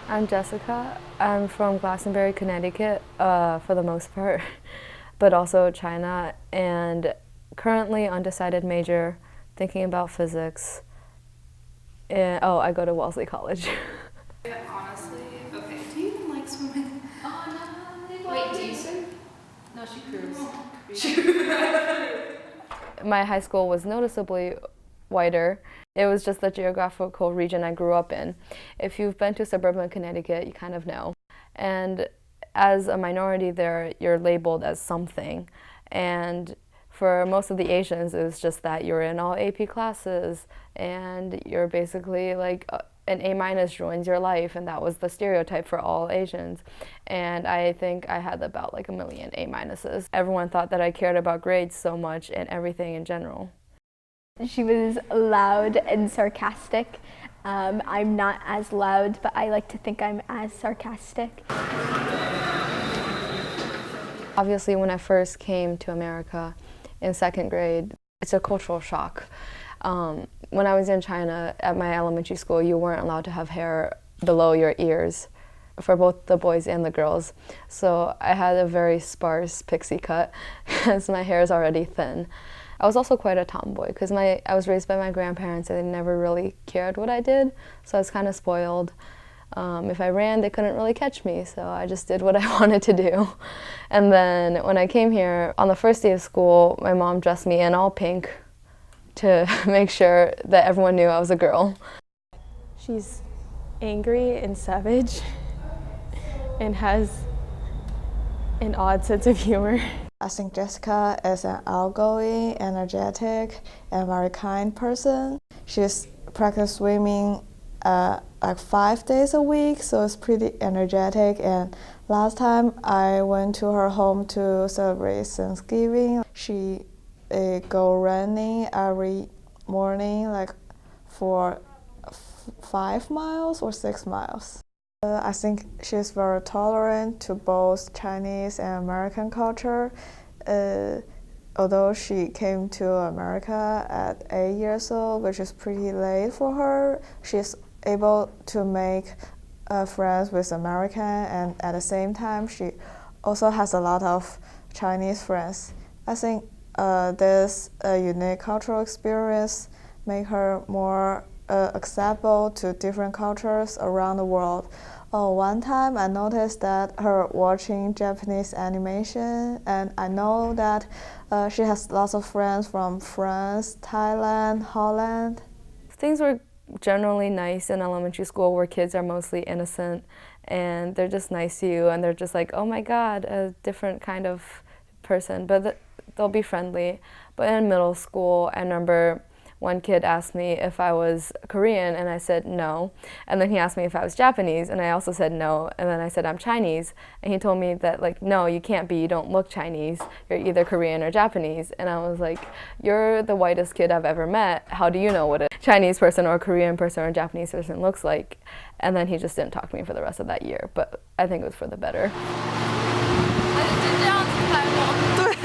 I'm Jessica. I'm from Glastonbury, Connecticut, for the most part, but also China, and currently undecided major, thinking about physics. And, oh, I go to Wellesley College. Honestly, okay. Do you even like swimming? Oh no. Wait, do you swim? No, she cruised. My high school was noticeably whiter. It was just the geographical region I grew up in. If you've been to suburban Connecticut, you kind of know. And as a minority there, you're labeled as something. And for most of the Asians, it was just that you're in all AP classes and you're basically like an A minus ruins your life, and that was the stereotype for all Asians. And I think I had about like a million A minuses. Everyone thought that I cared about grades so much and everything in general. She was loud and sarcastic. I'm not as loud, but I like to think I'm as sarcastic. Obviously, when I first came to America in second grade, it's a cultural shock. When I was in China at my elementary school, you weren't allowed to have hair below your ears for both the boys and the girls. So I had a very sparse pixie cut because my hair is already thin. I was also quite a tomboy because I was raised by my grandparents and they never really cared what I did, so I was kind of spoiled. If I ran, they couldn't really catch me, so I just did what I wanted to do. And then when I came here, on the first day of school, my mom dressed me in all pink to make sure that everyone knew I was a girl. She's angry and savage and has an odd sense of humor. I think Jessica is an outgoing, energetic, and very kind person. She's practiced swimming like 5 days a week, so it's pretty energetic. And last time I went to her home to celebrate Thanksgiving, she go running every morning, like for 5 miles or 6 miles. I think she's very tolerant to both Chinese and American culture. Although she came to America at 8 years old, which is pretty late for her, she's able to make friends with American, and at the same time she also has a lot of Chinese friends. I think this unique cultural experience make her more acceptable to different cultures around the world. One time I noticed that her watching Japanese animation, and I know that she has lots of friends from France, Thailand, Holland. Things were generally nice in elementary school where kids are mostly innocent and they're just nice to you and they're just like, oh my God, a different kind of person, but they'll be friendly. But in middle school, I remember one kid asked me if I was Korean, and I said no. And then he asked me if I was Japanese, and I also said no. And then I said I'm Chinese, and he told me that, like, no, you can't be, you don't look Chinese. You're either Korean or Japanese. And I was like, you're the whitest kid I've ever met. How do you know what a Chinese person or a Korean person or a Japanese person looks like? And then he just didn't talk to me for the rest of that year. But I think it was for the better. 对。